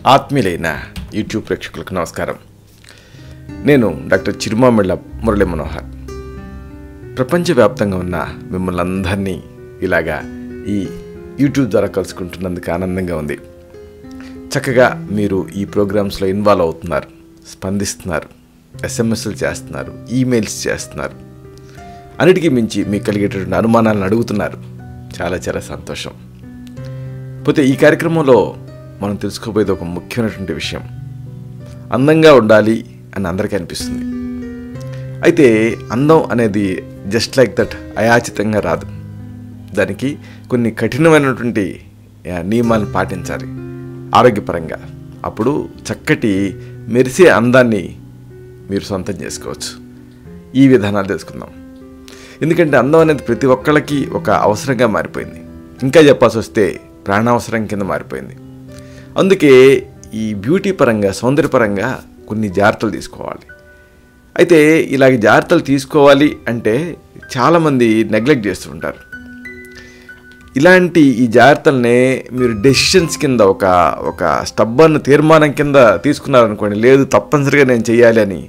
ఆత్మీయులైన YouTube ప్రేక్షకులకు నమస్కారం. నేను డాక్టర్ చిరుమామిళ్ళ మురళీ మనోహర్. ప్రపంచవ్యాప్తంగా ఉన్న మిమ్మల్ని అందరినీ ఇలాగా ఈ యూట్యూబ్ ద్వారా కలుసుకుంటున్నందుకు ఆనందంగా ఉంది. చక్కగా మీరు ఈ ప్రోగ్రామ్స్లో ఇన్వాల్వ్ అవుతున్నారు, స్పందిస్తున్నారు, ఎస్ఎంఎస్లు చేస్తున్నారు, ఈమెయిల్స్ చేస్తున్నారు. అన్నిటికీ మించి మీకు కలిగేటటువంటి అనుమానాలను అడుగుతున్నారు. చాలా చాలా సంతోషం. పోతే ఈ కార్యక్రమంలో మనం తెలుసుకోబోయేది ఒక ముఖ్యమైనటువంటి విషయం. అందంగా ఉండాలి అని అందరికీ అనిపిస్తుంది. అయితే అందం అనేది జస్ట్ లైక్ దట్ అయాచితంగా రాదు. దానికి కొన్ని కఠినమైనటువంటి నియమాలను పాటించాలి ఆరోగ్యపరంగా. అప్పుడు చక్కటి మెరిసే అందాన్ని మీరు సొంతం చేసుకోవచ్చు. ఈ విధానాలు తెలుసుకుందాం. ఎందుకంటే అందం అనేది ప్రతి ఒక్కళ్ళకి ఒక అవసరంగా మారిపోయింది. ఇంకా చెప్పాల్సి వస్తే ప్రాణావసరం కింద మారిపోయింది. అందుకే ఈ బ్యూటీ పరంగా, సౌందర్యపరంగా కొన్ని జాగ్రత్తలు తీసుకోవాలి. అయితే ఇలాగ జాగ్రత్తలు తీసుకోవాలి అంటే చాలామంది నెగ్లెక్ట్ చేస్తూ ఉంటారు. ఇలాంటి ఈ జాగ్రత్తలనే మీరు డెసిషన్స్ కింద ఒక స్టబ్బర్న్ తీర్మానం కింద తీసుకున్నారనుకోండి, లేదు తప్పనిసరిగా నేను చేయాలి అని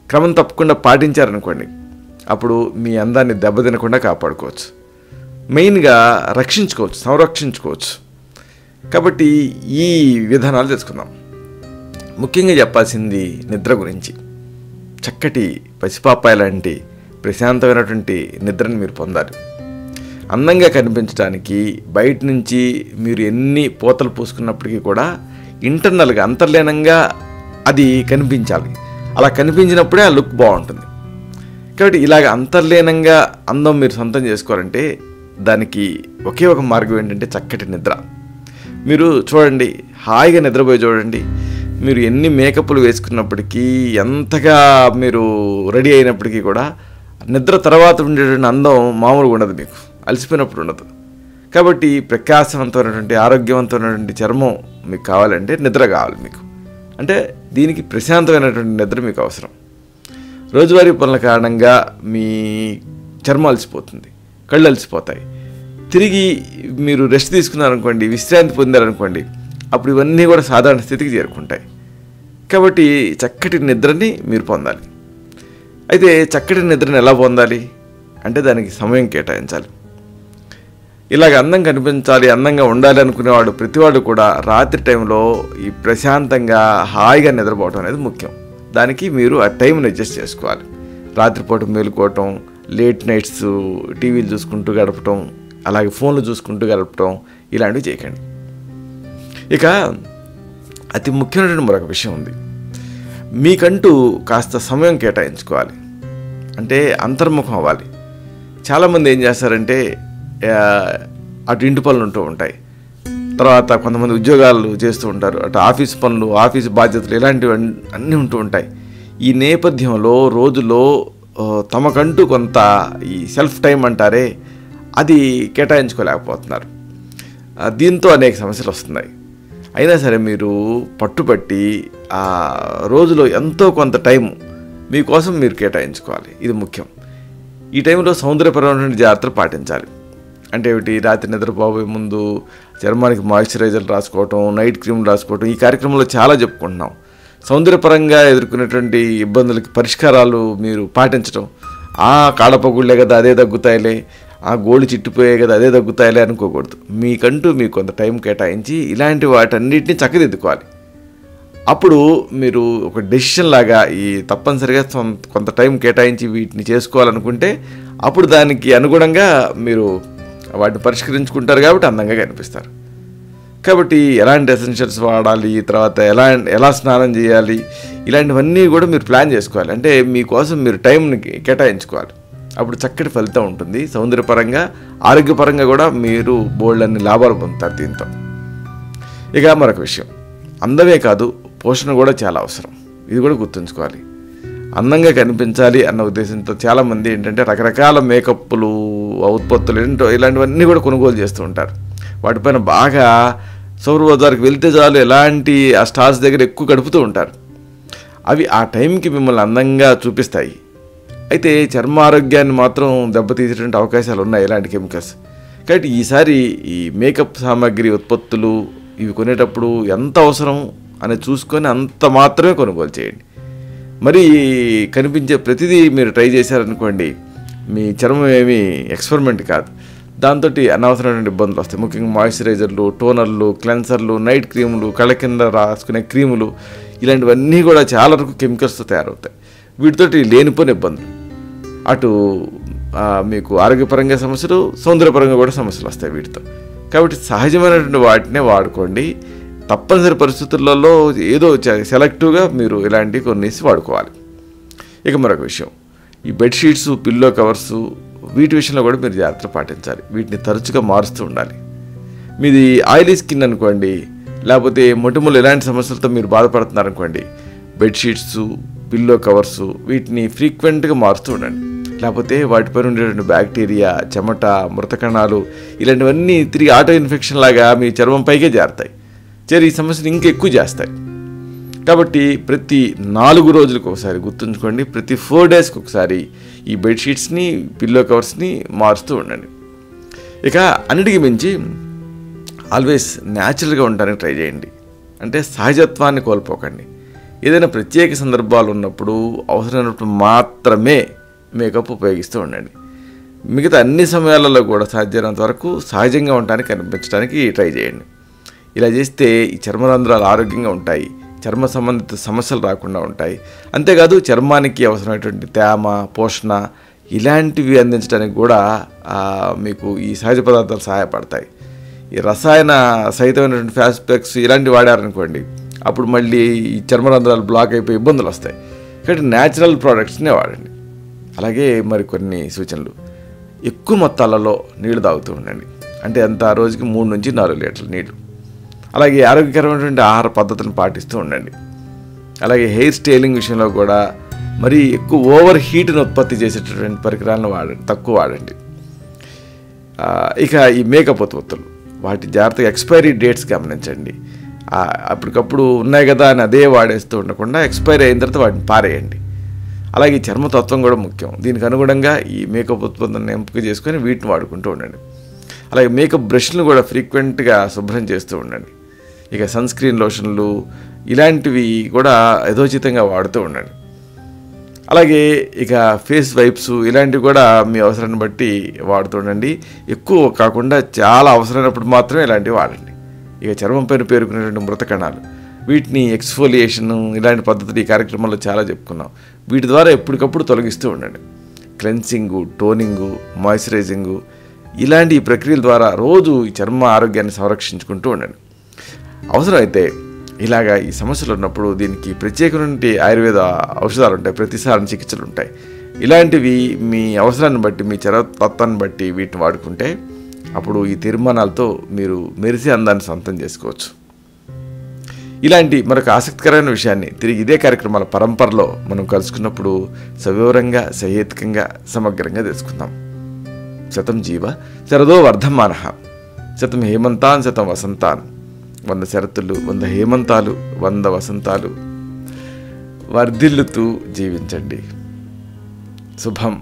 క్రమం తప్పకుండా పాటించారనుకోండి, అప్పుడు మీ అందాన్ని దెబ్బతినకుండా కాపాడుకోవచ్చు. మెయిన్గా రక్షించుకోవచ్చు, సంరక్షించుకోవచ్చు. కాబట్టి ఈ విధానాలు తెలుసుకుందాం. ముఖ్యంగా చెప్పాల్సింది నిద్ర గురించి. చక్కటి పసిపాపాయ లాంటి ప్రశాంతమైనటువంటి నిద్రని మీరు పొందాలి. అందంగా కనిపించడానికి బయట నుంచి మీరు ఎన్ని పోతలు పూసుకున్నప్పటికీ కూడా ఇంటర్నల్గా, అంతర్లీనంగా అది కనిపించాలి. అలా కనిపించినప్పుడే ఆ లుక్ బాగుంటుంది. కాబట్టి ఇలాగ అంతర్లీనంగా అందం మీరు సొంతం చేసుకోవాలంటే దానికి ఒకే ఒక మార్గం ఏంటంటే చక్కటి నిద్ర. మీరు చూడండి, హాయిగా నిద్రపోయి చూడండి. మీరు ఎన్ని మేకప్లు వేసుకున్నప్పటికీ, ఎంతగా మీరు రెడీ అయినప్పటికీ కూడా నిద్ర తర్వాత ఉండేటువంటి అందం మామూలుగా ఉండదు, మీకు అలసిపోయినప్పుడు ఉండదు. కాబట్టి ప్రకాశవంతమైనటువంటి, ఆరోగ్యవంతమైనటువంటి చర్మం మీకు కావాలంటే నిద్ర కావాలి మీకు. అంటే దీనికి ప్రశాంతమైనటువంటి నిద్ర మీకు అవసరం. రోజువారీ పనుల కారణంగా మీ చర్మం అలసిపోతుంది, కళ్ళు అలసిపోతాయి. తిరిగి మీరు రెస్ట్ తీసుకున్నారనుకోండి, విశ్రాంతి పొందారనుకోండి, అప్పుడు ఇవన్నీ కూడా సాధారణ స్థితికి చేరుకుంటాయి. కాబట్టి చక్కటి నిద్రని మీరు పొందాలి. అయితే చక్కటి నిద్రని ఎలా పొందాలి అంటే దానికి సమయం కేటాయించాలి. ఇలాగ అందం కనిపించాలి, అందంగా ఉండాలి అనుకునేవాడు ప్రతివాడు కూడా రాత్రి టైంలో ఈ ప్రశాంతంగా హాయిగా నిద్రపోవటం అనేది ముఖ్యం. దానికి మీరు ఆ టైంని అడ్జస్ట్ చేసుకోవాలి. రాత్రిపూట మేలుకోవటం, లేట్ నైట్స్ టీవీలు చూసుకుంటూ గడపటం, అలాగే ఫోన్లు చూసుకుంటూ గడపటం, ఇలాంటివి చేయకండి. ఇక అతి ముఖ్యమైనటువంటి మరొక విషయం ఉంది. మీకంటూ కాస్త సమయం కేటాయించుకోవాలి. అంటే అంతర్ముఖం అవ్వాలి. చాలామంది ఏం చేస్తారంటే అటు ఇంటి పనులు ఉంటూ ఉంటాయి, తర్వాత కొంతమంది ఉద్యోగాలు చేస్తూ ఉంటారు, అటు ఆఫీస్ పనులు, ఆఫీస్ బాధ్యతలు, ఇలాంటివి అన్నీ ఉంటూ ఉంటాయి. ఈ నేపథ్యంలో రోజులో తమకంటూ కొంత ఈ సెల్ఫ్ టైం అంటారే, అది కేటాయించుకోలేకపోతున్నారు. దీంతో అనేక సమస్యలు వస్తున్నాయి. అయినా సరే మీరు పట్టుబట్టి ఆ రోజులో ఎంతో కొంత టైం మీకోసం మీరు కేటాయించుకోవాలి. ఇది ముఖ్యం. ఈ టైంలో సౌందర్యపరమైన జాగ్రత్తలు పాటించాలి. అంటే ఏమిటి? రాత్రి నిద్రపోయే ముందు చర్మానికి మాయిశ్చరైజర్లు రాసుకోవటం, నైట్ క్రీమ్ రాసుకోవటం, ఈ కార్యక్రమంలో చాలా చెప్పుకుంటున్నాం. సౌందర్యపరంగా ఎదుర్కొనేటువంటి ఇబ్బందులకి పరిష్కారాలు మీరు పాటించడం. కాడపగుళ్ళే కదా అదే తగ్గుతాయిలే, గోళ్ళు చిట్టిపోయే కదా అదే తగ్గుతాయిలే అనుకోకూడదు. మీకంటూ మీకు కొంత టైం కేటాయించి ఇలాంటి వాటన్నిటిని చక్కదిద్దుకోవాలి. అప్పుడు మీరు ఒక డెసిషన్ లాగా ఈ తప్పనిసరిగా కొంత టైం కేటాయించి వీటిని చేసుకోవాలనుకుంటే అప్పుడు దానికి అనుగుణంగా మీరు వాటిని పరిష్కరించుకుంటారు. కాబట్టి అందంగా కనిపిస్తారు. కాబట్టి ఎలాంటి ఎసెన్షియల్స్ వాడాలి, తర్వాత ఎలా స్నానం చేయాలి, ఇలాంటివన్నీ కూడా మీరు ప్లాన్ చేసుకోవాలి. అంటే మీకోసం మీరు టైంని కేటాయించుకోవాలి. అప్పుడు చక్కటి ఫలితం ఉంటుంది. సౌందర్యపరంగా, ఆరోగ్యపరంగా కూడా మీరు బోల్డన్ని లాభాలు పొందుతారు దీంతో. ఇక మరొక విషయం, అందమే కాదు పోషణ కూడా చాలా అవసరం. ఇది కూడా గుర్తుంచుకోవాలి. అందంగా కనిపించాలి అన్న ఉద్దేశంతో చాలామంది ఏంటంటే రకరకాల మేకప్లు, ఉత్పత్తులు ఇలాంటివన్నీ కూడా కొనుగోలు చేస్తూ ఉంటారు. వాటిపైన బాగా సౌర బజార్కి వెళ్తే చాలు ఎలాంటి ఆ స్టార్స్ దగ్గర ఎక్కువ గడుపుతూ ఉంటారు. అవి ఆ టైంకి మిమ్మల్ని అందంగా చూపిస్తాయి. అయితే చర్మ ఆరోగ్యాన్ని మాత్రం దెబ్బతీసేటువంటి అవకాశాలు ఉన్నాయి ఇలాంటి కెమికల్స్. కాబట్టి ఈసారి ఈ మేకప్ సామాగ్రి ఉత్పత్తులు ఇవి కొనేటప్పుడు ఎంత అవసరం అనేది చూసుకొని అంత మాత్రమే కొనుగోలు చేయండి. మరి కనిపించే ప్రతిదీ మీరు ట్రై చేశారనుకోండి, మీ చర్మం ఏమీ ఎక్స్పెరిమెంట్ కాదు. దాంతో అనవసరమైన ఇబ్బందులు వస్తాయి. ముఖ్యంగా మాయిశ్చరైజర్లు, టోనర్లు, క్లెన్సర్లు, నైట్ క్రీములు, కళ్ళ కింద రాసుకునే క్రీములు, ఇలాంటివన్నీ కూడా చాలా వరకు కెమికల్స్తో తయారవుతాయి. వీటితోటి లేనిపోయిన ఇబ్బందులు, అటు మీకు ఆరోగ్యపరంగా సమస్యలు, సౌందర్యపరంగా కూడా సమస్యలు వస్తాయి వీటితో. కాబట్టి సహజమైనటువంటి వాటినే వాడుకోండి. తప్పనిసరి పరిస్థితులలో ఏదో సెలెక్టివ్గా మీరు ఇలాంటివి కొన్నేసి వాడుకోవాలి. ఇక మరొక విషయం, ఈ బెడ్షీట్స్, పిల్లో కవర్సు, వీటి విషయంలో కూడా మీరు జాగ్రత్తలు పాటించాలి. వీటిని తరచుగా మారుస్తూ ఉండాలి. మీది ఆయిలీ స్కిన్ అనుకోండి, లేకపోతే మొటిమలు ఇలాంటి సమస్యలతో మీరు బాధపడుతున్నారనుకోండి, బెడ్షీట్స్, పిల్లో కవర్సు వీటిని ఫ్రీక్వెంట్గా మారుస్తూ ఉండండి. లేకపోతే వాటిపైన ఉండేటువంటి బ్యాక్టీరియా, చెమట, మృత కణాలు ఇలాంటివన్నీ తిరిగి ఆటో ఇన్ఫెక్షన్ లాగా మీ చర్మం పైకే చేరుతాయి. ఈ సమస్యను ఇంకా ఎక్కువ చేస్తాయి. కాబట్టి ప్రతి 4 రోజులకు ఒకసారి గుర్తుంచుకోండి, ప్రతి 4 డేస్కి ఒకసారి ఈ బెడ్షీట్స్ని, పిల్లో కవర్స్ని మారుస్తూ ఉండండి. ఇక అన్నిటికీ మించి ఆల్వేస్ న్యాచురల్గా ఉండడానికి ట్రై చేయండి. అంటే సహజత్వాన్ని కోల్పోకండి. ఏదైనా ప్రత్యేక సందర్భాలు ఉన్నప్పుడు అవసరమైనప్పుడు మాత్రమే మేకప్ ఉపయోగిస్తూ ఉండండి. మిగతా అన్ని సమయాలలో కూడా సాధ్యమైనంత వరకు సహజంగా ఉండడానికి కనిపించడానికి ట్రై చేయండి. ఇలా చేస్తే ఈ చర్మరంధ్రాలు ఆరోగ్యంగా ఉంటాయి, చర్మ సంబంధిత సమస్యలు రాకుండా ఉంటాయి. అంతేకాదు చర్మానికి అవసరమైనటువంటి తేమ, పోషణ ఇలాంటివి అందించడానికి కూడా మీకు ఈ సహజ పదార్థాలు సహాయపడతాయి. ఈ రసాయన సహితమైనటువంటి ఫేస్ ప్యాక్స్ ఇలాంటివి వాడారనుకోండి, అప్పుడు మళ్ళీ ఈ చర్మరంధ్రాలు బ్లాక్ అయిపోయి ఇబ్బందులు వస్తాయి. కాబట్టి న్యాచురల్ ప్రోడక్ట్స్నే వాడండి. అలాగే మరికొన్ని సూచనలు, ఎక్కువ మొత్తాలలో నీళ్లు తాగుతూ ఉండండి. అంటే అంత రోజుకి 3 నుంచి 4 లీటర్ల నీళ్లు. అలాగే ఆరోగ్యకరమైనటువంటి ఆహార పద్ధతులను పాటిస్తూ ఉండండి. అలాగే హెయిర్ స్టైలింగ్ విషయంలో కూడా మరీ ఎక్కువ ఓవర్ హీట్ని ఉత్పత్తి చేసేటటువంటి పరికరాలను తక్కువ వాడండి. ఇక ఈ మేకప్ ఉత్పత్తులు, వాటి జాగ్రత్తగా ఎక్స్పైరీ డేట్స్ గమనించండి. అప్పటికప్పుడు ఉన్నాయి కదా అని అదే వాడేస్తూ ఉండకుండా ఎక్స్పైరీ అయిన తర్వాత వాటిని పారేయండి. అలాగే చర్మతత్వం కూడా ముఖ్యం. దీనికి అనుగుణంగా ఈ మేకప్ ఉత్పత్తులను ఎంపిక చేసుకొని వీటిని వాడుకుంటూ ఉండండి. అలాగే మేకప్ బ్రష్లను కూడా ఫ్రీక్వెంట్గా శుభ్రం చేస్తూ ఉండండి. ఇక సన్ స్క్రీన్ లోషన్లు ఇలాంటివి కూడా యథోచితంగా వాడుతూ ఉండండి. అలాగే ఇక ఫేస్ వైప్స్ ఇలాంటివి కూడా మీ అవసరాన్ని బట్టి వాడుతూ ఉండండి. ఎక్కువ కాకుండా చాలా అవసరమైనప్పుడు మాత్రమే ఇలాంటివి వాడండి. ఇక చర్మం పైన పేరుకునేటువంటి మృత కణాలు, వీటిని ఎక్స్ఫోలియేషన్ ఇలాంటి పద్ధతులు ఈ కార్యక్రమంలో చాలా చెప్పుకున్నాం. వీటి ద్వారా ఎప్పటికప్పుడు తొలగిస్తూ ఉండండి. క్లెన్సింగు, టోనింగు, మాయిశ్చరైజింగు ఇలాంటి ప్రక్రియల ద్వారా రోజు ఈ చర్మ ఆరోగ్యాన్ని సంరక్షించుకుంటూ ఉండండి. అవసరమైతే ఇలాగా ఈ సమస్యలు ఉన్నప్పుడు దీనికి ప్రత్యేకమైన ఆయుర్వేద ఔషధాలు ఉంటాయి, ప్రతిసారి చికిత్సలు ఉంటాయి. ఇలాంటివి మీ అవసరాన్ని బట్టి, మీ చర్మతత్వాన్ని బట్టి వీటిని వాడుకుంటే అప్పుడు ఈ తీర్మానాలతో మీరు మెరిసే అందాన్ని సొంతం చేసుకోవచ్చు. ఇలాంటి మరొక ఆసక్తికరమైన విషయాన్ని తిరిగి ఇదే కార్యక్రమాల పరంపరలో మనం కలుసుకున్నప్పుడు సవివరంగా, సహేతుకంగా, సమగ్రంగా తెలుసుకుందాం. శతం జీవ శరదో వర్ధమానః, శతం హేమంతాన్ శతం వసంతాన్. 100 శరతులు, 100 హేమంతాలు, 100 వసంతాలు వర్ధిల్లుతూ జీవించండి. శుభం.